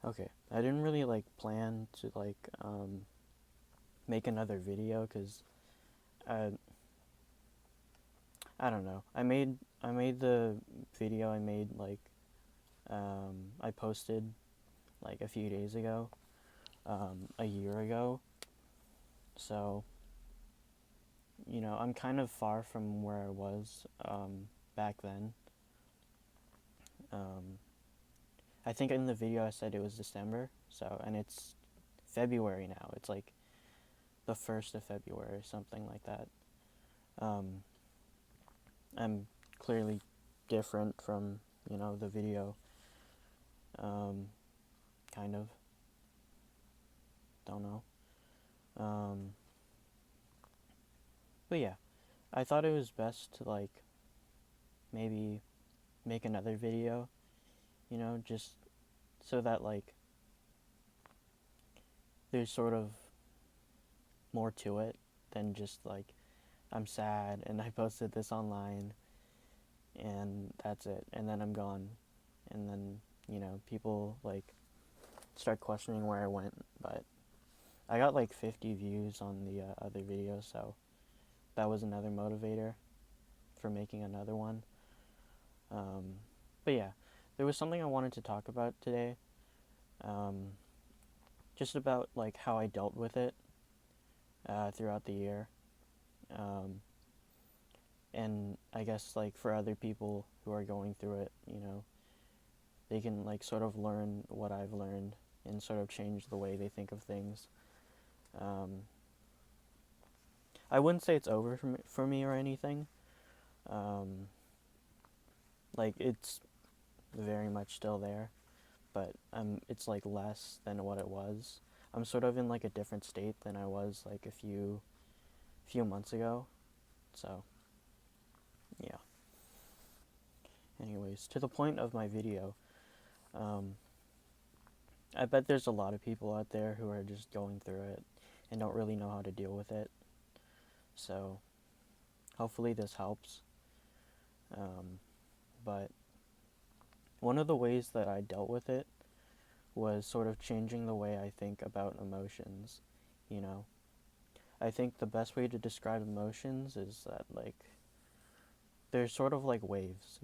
Okay, I didn't really like plan to make another video because I I don't know. I made the video I made I posted like a few days ago, a year ago. So I'm kind of far from where I was back then. Um, I think in the video I said it was December, and it's February now. It's like the 1st of February, something like that. Um, I'm clearly different from, the video. Um, kind of. Don't know. Um, but yeah, I thought it was best to maybe make another video, just so that there's sort of more to it than just I'm sad and I posted this online and that's it. And then I'm gone. And then, people start questioning where I went. But I got 50 views on the other video, so that was another motivator for making another one. But yeah, there was something I wanted to talk about today. Um, just about how I dealt with it throughout the year. Um, and I guess for other people who are going through it, they can sort of learn what I've learned and sort of change the way they think of things. Um, I wouldn't say it's over for me or anything. Um, it's very much still there, but it's less than what it was. I'm sort of in a different state than I was a few months ago. So yeah. Anyways, to the point of my video, um, I bet there's a lot of people out there who are just going through it and don't really know how to deal with it. So hopefully this helps. But one of the ways that I dealt with it was sort of changing the way I think about emotions. You know, I think the best way to describe emotions is that they're sort of like waves.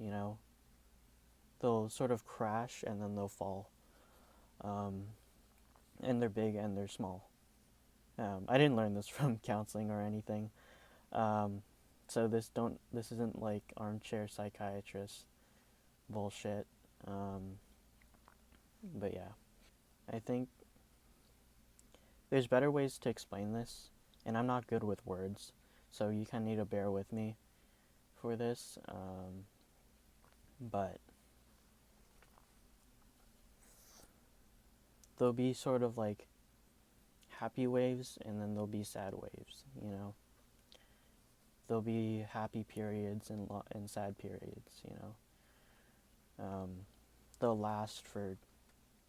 They'll sort of crash and then they'll fall. Um, and they're big and they're small. I didn't learn this from counseling or anything. Um, so this isn't armchair psychiatrist bullshit. Um, but yeah, I think there's better ways to explain this, and I'm not good with words, so you kind of need to bear with me for this. But there'll be sort of happy waves, and then there'll be sad waves. There'll be happy periods and sad periods. They'll last for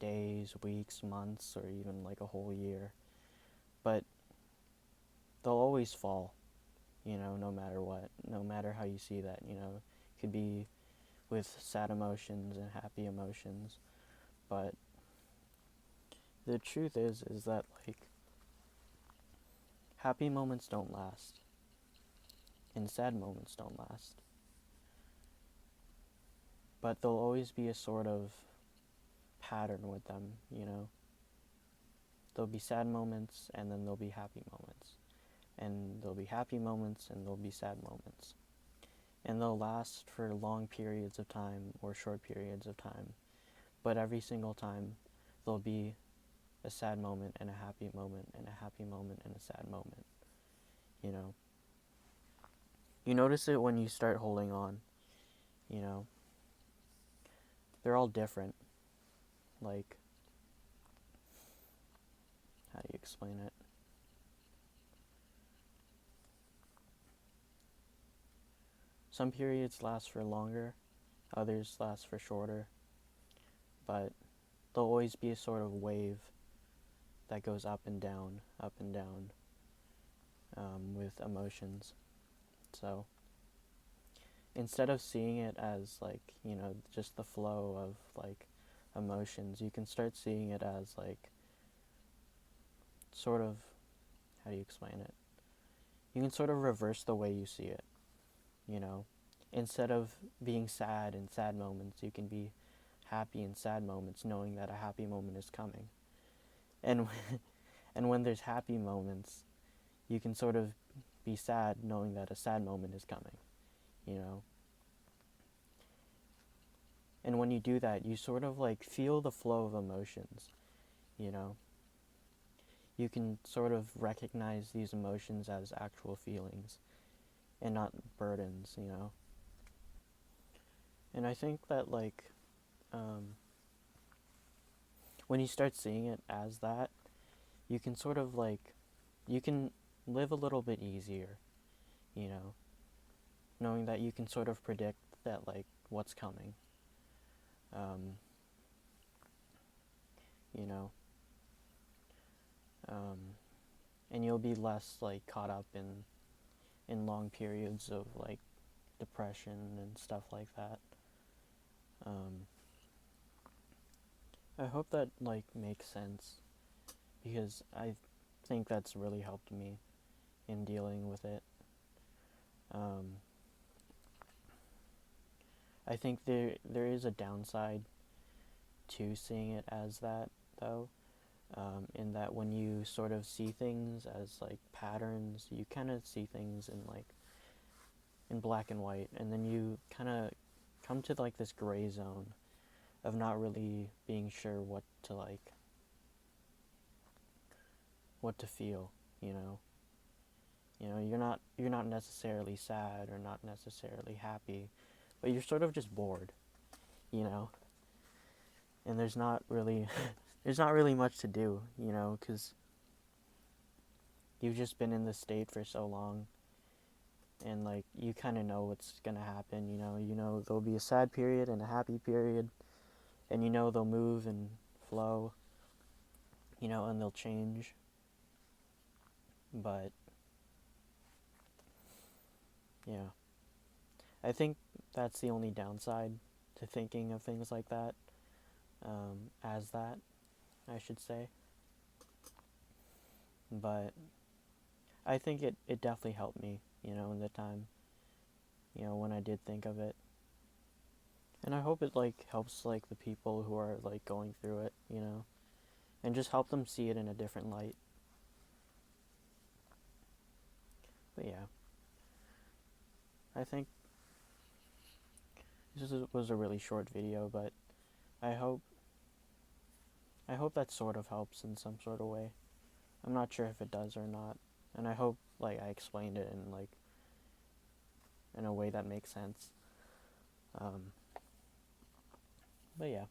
days, weeks, months, or even a whole year, but they'll always fall. No matter what, no matter how you see that. It could be with sad emotions and happy emotions, but the truth is that happy moments don't last and sad moments don't last, but there'll always be a sort of pattern with them. There'll be sad moments and then there'll be happy moments, and there'll be happy moments and there'll be sad moments, and they'll last for long periods of time or short periods of time, but every single time there'll be a sad moment and a happy moment and a happy moment and a sad moment. you know you notice it when you start holding on. you know they're all different. Like, how do you explain it? Some periods last for longer, others last for shorter, but there'll always be a sort of wave that goes up and down, with emotions. So instead of seeing it as just the flow of emotions, you can start seeing it as like sort of, how do you explain it? You can sort of reverse the way you see it, you know? Instead of being sad in sad moments, you can be happy in sad moments, knowing that a happy moment is coming. And and when there's happy moments, you can sort of be sad knowing that a sad moment is coming, you know? And when you do that, you sort of like feel the flow of emotions, you know? You can sort of recognize these emotions as actual feelings and not burdens, you know? And I think that, like, um, when you start seeing it as that, you can sort of, like, you can live a little bit easier, you know? Knowing that you can sort of predict that, like, what's coming, um, you know? Um, and you'll be less, like, caught up in long periods of, like, depression and stuff like that. Um, I hope that, like, makes sense, because I think that's really helped me in dealing with it. Um, I think there is a downside to seeing it as that, though, in that when you sort of see things as like patterns, you kind of see things in like in black and white, and then you kind of come to like this gray zone of not really being sure what to feel, you know. You know, you're not necessarily sad or not necessarily happy, but you're sort of just bored, you know. And there's not really there's not really much to do, you know, cuz you've just been in this state for so long, and like you kind of know what's going to happen, you know. You know there'll be a sad period and a happy period, and you know they'll move and flow, you know, and they'll change. But yeah, I think that's the only downside to thinking of things like that, as that, I should say. But I think it definitely helped me, you know, in the time, you know, when I did think of it. And I hope it like helps like the people who are like going through it, you know, and just help them see it in a different light. But yeah, I think was a really short video, but I hope I hope that sort of helps in some sort of way. I'm not sure if it does or not, and I hope like I explained it in like in a way that makes sense. Um, but yeah.